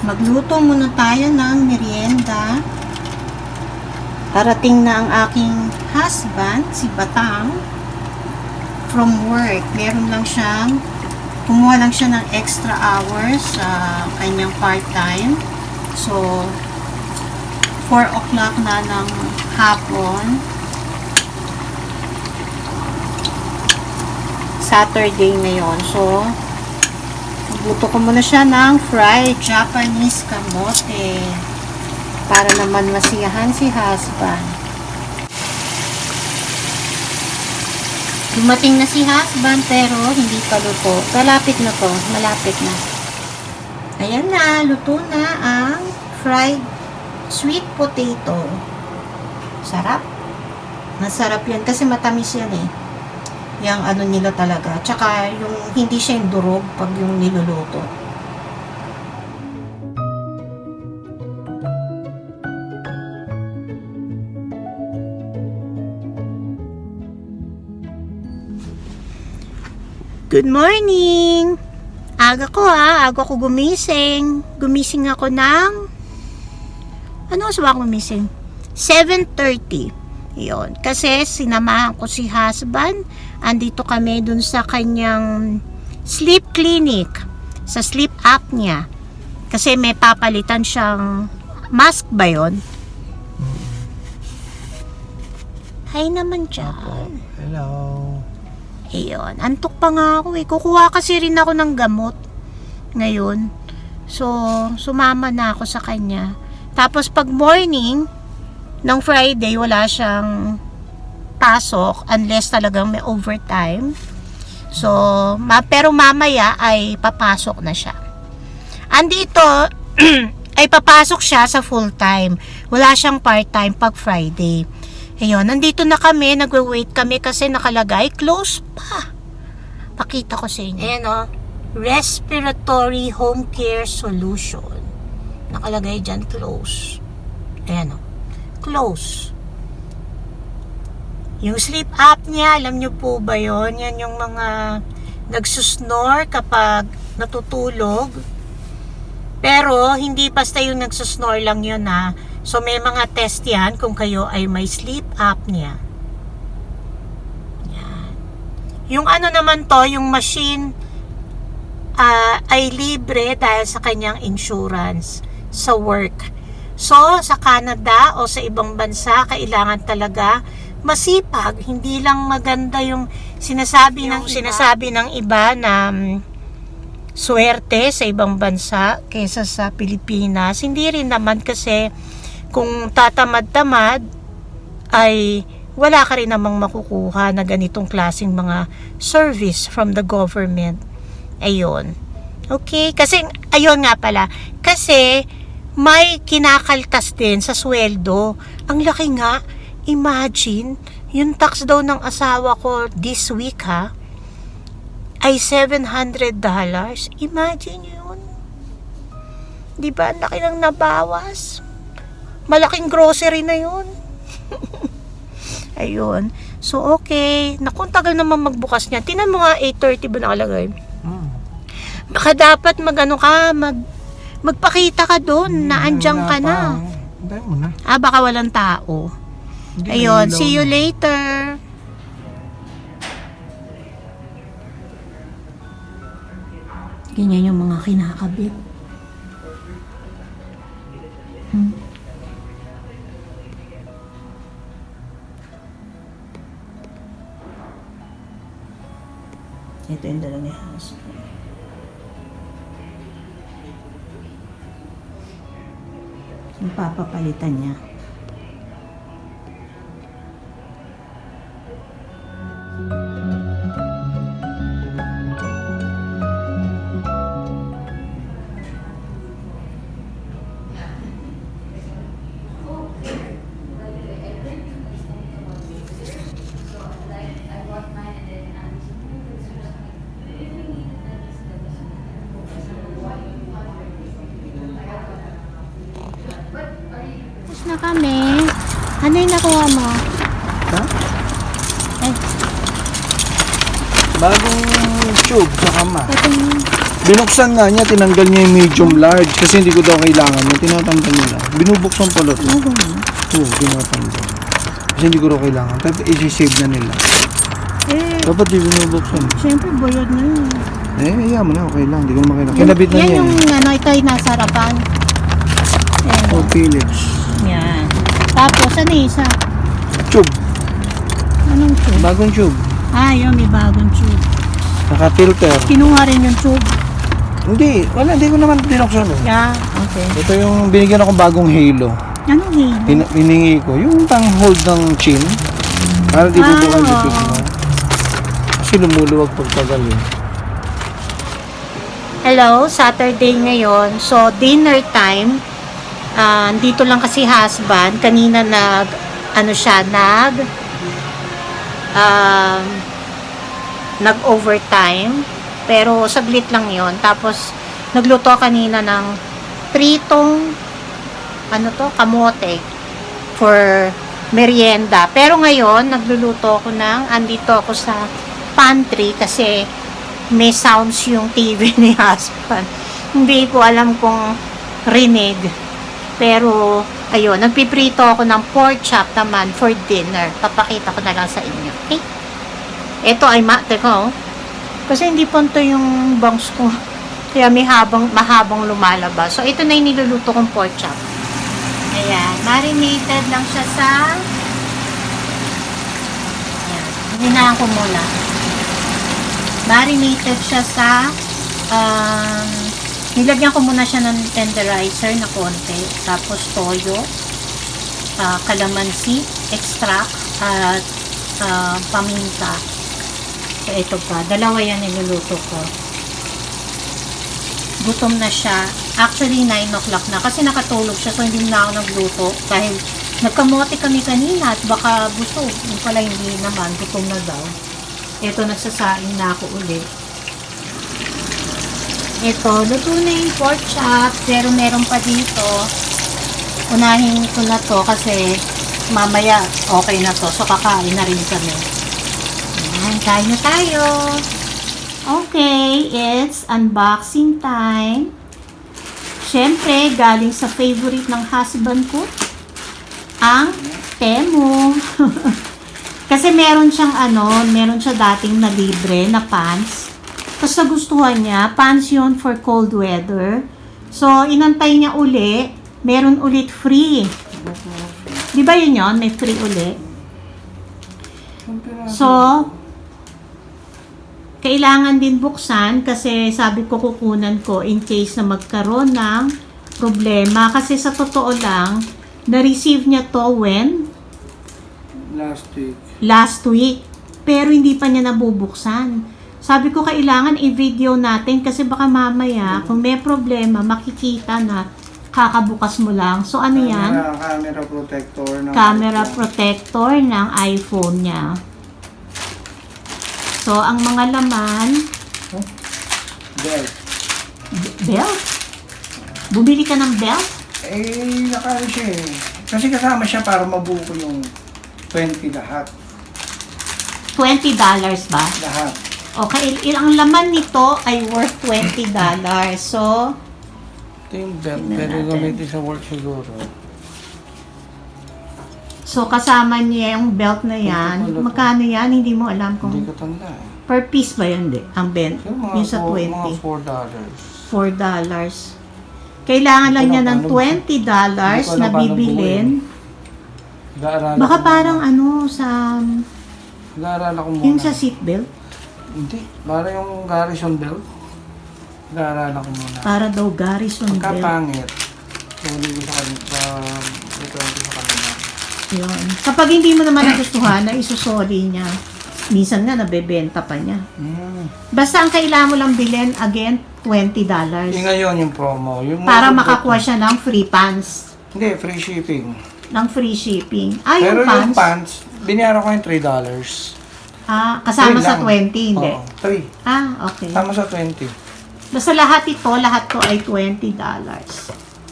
Magluto muna tayo ng merienda. Parating na ang aking husband, si Batang, from work. Kumuha lang siya ng extra hours sa kanyang part-time. So, 4 o'clock na ng hapon. Saturday ngayon. So, magluto ko muna siya ng fried Japanese kamote para naman masiyahan si husband. Dumating na si husband pero hindi pa luto. Malapit na. Ayan na, luto na ang fried sweet potato. Sarap. Masarap yan kasi matamis yan eh. Yung ano nila talaga. Tsaka yung hindi siya yung durog pag yung niluluto. Good morning! Aga ko gumising. Gumising ako ng ano sa ako gumising? 7:30. Yun. Kasi sinamahan ko si husband. Andito kami dun sa kanyang sleep clinic. Sa sleep apnea. Kasi may papalitan siyang mask ba yun? Hi naman dyan. Hello. Ayun. Antok pa nga ako eh. Kukuha kasi rin ako ng gamot ngayon. So, sumama na ako sa kanya. Tapos pag morning ng Friday, wala siyang pasok unless talagang may overtime. So, pero mamaya ay papasok na siya. Andito, ay papasok siya sa full time. Wala siyang part-time pag Friday. Ayun, nandito na kami, nagwe-wait kami kasi nakalagay, close pa. Pakita ko sa inyo. Ayan o, respiratory home care solution. Nakalagay dyan, close. Ayan o, close. Yung sleep apnea, alam nyo po ba yon? Yan yung mga nagsusnore kapag natutulog. Pero, hindi basta yung nagsusnore lang yun ha. So, may mga test yan kung kayo ay may sleep apnea. Yan. Yung ano naman to, yung machine ay libre dahil sa kanyang insurance sa work. So, sa Canada o sa ibang bansa, kailangan talaga masipag. Hindi lang maganda yung sinasabi ng iba na swerte sa ibang bansa kaysa sa Pilipinas. Hindi rin naman kasi kung tatamad-tamad ay wala ka rin namang makukuha na ganitong klaseng mga service from the government. Ayun. Okay? Kasi, ayun nga pala. Kasi, may kinakaltas din sa sweldo. Ang laki nga. Imagine, yung tax daw ng asawa ko this week ha, ay $700. Imagine yun. Diba? Ang laki ng nabawas. Malaking grocery na yun. Ayun. So, okay. Naku, tagal naman magbukas niya. Tinan mo nga, 8:30 ba nakalagay? Baka dapat magpakita ka doon na andyan ka na. Hintay mo na. Baka walang tao. Hindi Ayun, na see you ilaw. later. Ganyan yung mga kinakabit. Ito yung dala ni husband. Yung papapalitan niya. Na kami. Ano yung nakuha mo? Ha? Ay, Bagong tube sa kama. patingin. Binuksan nga niya, tinanggal niya yung medium large kasi hindi ko daw kailangan yung tinatanggal nila. Binubuksan pala ito. Oo, tinatanggal. Kasi hindi ko daw kailangan. Tapos i-save na nila. Eh, Dapat di binubuksan. syempre bayad na yun. Iya mo na, okay lang. Hindi ko naman kailangan. Kinabit na yan niya. yung ano, ito ay nasa harapan. Ayan. Oh, Philips. Yan. Tapos, ano yung isa? Tube. Anong tube? Bagong tube. Ah, yun, may bagong tube. Naka-filter. Kinuha rin yung tube. Hindi ko naman binuksan. Eh. Yeah, okay. Ito yung binigyan akong bagong halo. Anong hilo? Hiningi ko. Yung pang-hold ng chin. Para di bubukan yung tube mo. Kasi lumuluwag pagtagal eh. Hello, Saturday ngayon. So, dinner time. Dito lang kasi husband. Kanina nag-overtime. Pero saglit lang yon. Tapos, nagluto kanina ng pritong, kamote for merienda. Pero ngayon, nagluluto ako andito ako sa pantry kasi may sounds yung TV ni husband. Hindi ko alam kung rinig. Pero, ayun, nagpiprito ako ng pork chop naman for dinner. Papakita ko na lang sa inyo. Okay? Ito ay teka, kasi hindi punto yung bangs ko. Kaya mahabang lumalabas. So, ito na yung niluluto kong pork chop. Ayan. Marinated lang siya sa ayan. Hinahan ko muna. Marinated siya sa nilagyan ko muna siya ng tenderizer na konti. Tapos toyo, calamansi, extract, at paminta. So, ito pa. Dalawa yan niluluto ko. Gutom na siya. Actually, 9 o'clock na. Kasi nakatulog siya. So, hindi na ako nagluto. Dahil nagkamote kami kanina at baka busog. Yung pala hindi naman. Gutom na daw. Ito, nagsasaing na ako ulit. Ito, luto na yung pork chop. Pero meron pa dito. Unahin ko na to kasi mamaya okay na to. So, kakain na rin kami. Ayan, kain na tayo. Okay, it's unboxing time. Siyempre, galing sa favorite ng husband ko, ang Temu. Kasi meron siya dating na libre na pants. Tapos nagustuhan niya, pants yun for cold weather. So, inantay niya uli, meron ulit free. Di ba yun? May free uli. So, kailangan din buksan kasi sabi ko kukunan ko in case na magkaroon ng problema. Kasi sa totoo lang, na-receive niya to when? Last week. Pero hindi pa niya nabubuksan. Sabi ko kailangan i-video natin kasi baka mamaya kung may problema makikita na kakabukas mo lang. So ano yan? Camera protector ng iPhone niya. So, ang mga laman, Belt. belt? Bumili ka ng belt? Nakano siya eh. Kasi kasama siya para mabuo ko yung 20 lahat. $20 ba? Lahat. Okay, ang laman nito ay worth $20. So, Ito yung belt. Tingnan Pwede natin. gamitin sa work siguro. kasama niya yung belt na yan. Magkano yan? Hindi mo alam kung Hindi ko tanda eh. per piece ba yun? Ang belt? Yung sa Mga $20. $4. $4. Kailangan lang niya ng Hindi $20 ko na alam paano bibilin. Nag-aaralan Baka ko parang muna. sa Nag-aaralan ko muna. yung sa seatbelt. Hindi. Para yung garrison belt. Nag-aaralan ko muna. Para daw garrison belt. Pagkapangit. Hindi ko sa kanila. Ito ko sa kanila. Yun. Kapag hindi mo naman nagustuhan na isusoli niya, minsan nga nabebenta pa niya. Basta ang kailangan mo lang bilhin, again, $20. Ngayon yung promo. Yung Para mga- makakuha siya ng free pants. Hindi, free shipping. Ng free shipping. Ah, Pero yung yung pants. pants, binayaran ko yung $3. Kasama Free sa lang. 20, hindi. Oo, 3. Okay. Tama sa 20. Basta lahat to ay $20.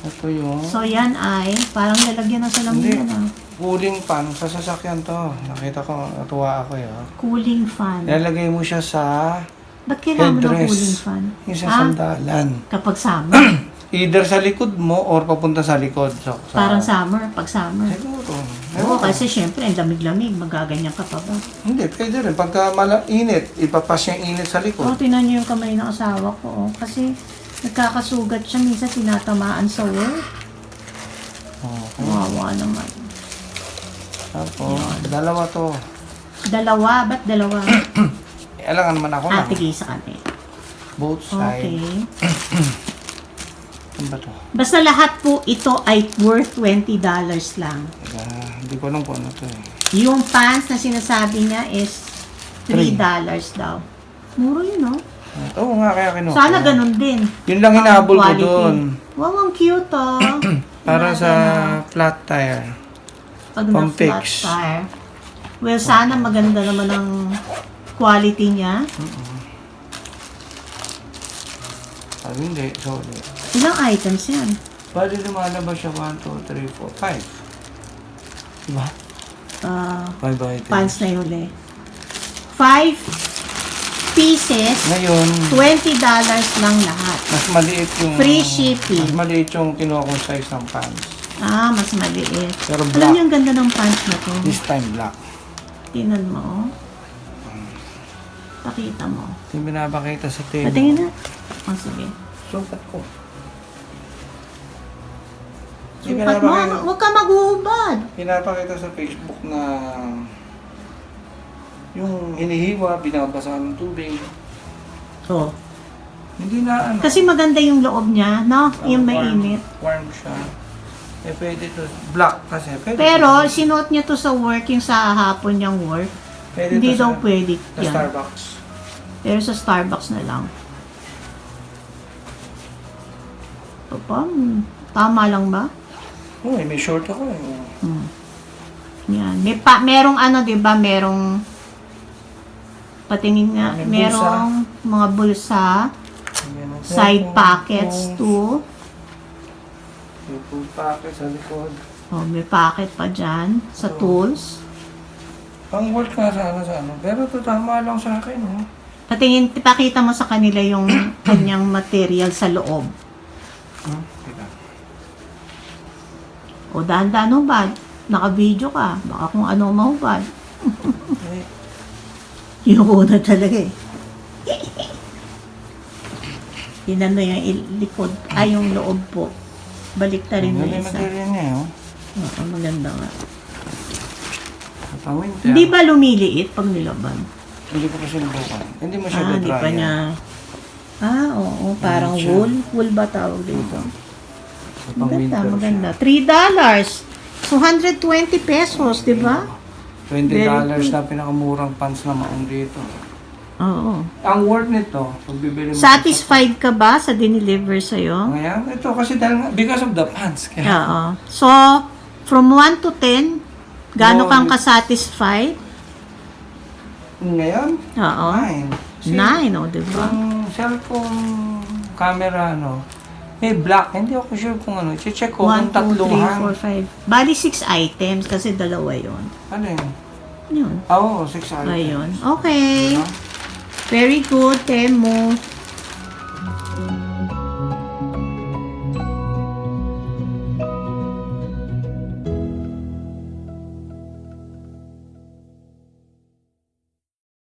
Ito yung So, yan ay, parang nalagyan na sa lambunan. cooling fan sa sasakyan to. Nakita ko, natuwa ako eh. Cooling fan. Nilalagay mo siya sa Ba't kailangan mo ng Headrest. cooling fan? Yung sa Ah, sandalan. kapag summer. Either sa likod mo or papunta sa likod. So, Parang summer, pag summer. Siguro. Oo, kasi syempre, ang lamig-lamig, magaganyan ka pa ba? Hindi, pwede rin. Pagka init, ipapas yung init sa Oo, likod. tinan niyo yung kamay ng asawa ko. Kasi nagkakasugat siya, minsan tinatamaan sa work. Okay. Wawa naman. Tapos, dalawa to. Dalawa, ba't dalawa? Alangan naman ako lang. Tigay sa kanya. Both side. Okay. Ano ba to? Basta lahat po ito ay worth $20 lang. Hindi ko alam kung ano to eh. Yung pants na sinasabi niya is $3 daw. Muro yun, no? Oo nga, kaya kinuha. Sana ganun din. Yun lang hinabol ko Quality. doon. Wow, ang cute, oh. Para sa flat tire. Pag na-flat pang-fix. tire. Well, sana maganda naman ang quality niya. Hindi, sorry. Ilang items yan? Bali lumalabas siya 1, 2, 3, 4, 5. Diba? 5 items. Pants na yung huli. 5 pieces, Ngayon, $20 lang lahat. mas maliit yung... Free shipping. Mas maliit yung kinuha kong size ng pants. Ah, mas maliit. Pero Alam black. niyo, ang ganda ng pants na to. This time black. Tingnan mo, oh. Pakita mo. Yung binabakita sa table. Patingin na. Oh, sige. Sukat ko. Yung Sukat mo, huwag ka mag-uubad. pinapakita sa Facebook na yung hinihiwa, binabasa ng tubig. Oh. Hindi na ano. Kasi maganda yung loob niya, no? Yung mainit. Warm siya. Eh pwede to. Black kasi. Pwede Pero, to, sinuot niya to sa work, yung sa hapon niyang work. pwede Hindi to daw sa, pwede sa yan. Starbucks. Pero sa Starbucks na lang. Opa, tama lang ba? Uy, may short ako eh. Yan. Merong ano, 'di ba? Merong patingin nga, May bulsa. merong mga bulsa, Ayan ang side cellphone, pockets phones, too. may full pocket sa likod. Oh, may pocket pa dyan sa tools. Pang work nga sana sa ano. Pero to tama lang sa akin. Oh. Patingin, pakita mo sa kanila yung kanyang material sa loob. Teka. O, dahan-dahan hubad. Naka-video ka. Baka kung ano mahubad. Eh, Yung una talaga eh. Tinan mo yung likod, ay yung loob po. Balik ta rin Ang na galing isa. material niya, oh. Oo, maganda nga. Pang winter. Hindi ba lumiliit pag nilaban? Hindi ko pa sinubukan. Hindi mo siya Hindi pa niya. Oo, parang siya. wool. Wool ba tawag dito? Pang Maganda, winter maganda. $3. So, 120 pesos, di ba? $20 Very na pinakamurang pants na maong dito. Oo. Ang worth nito, pag bibili mo... Satisfied ka ba sa dineliver sa'yo? Ngayon, ito kasi dahil nga, because of the pants. Kaya, Oo. So, from 1 to 10, gaano No, kang ka-satisfied? ngayon, Oo. 9. 9, o, diba? Yung cellphone camera, ano, may black. Hindi ako sure kung ano. Check ko 1, kung 2, 3, tatluhan. 4, 5. Bali, 6 items kasi dalawa yon. Ano yun? Yun. Oo, 6 items. Ayun. Okay. Diba? Very good, Temo.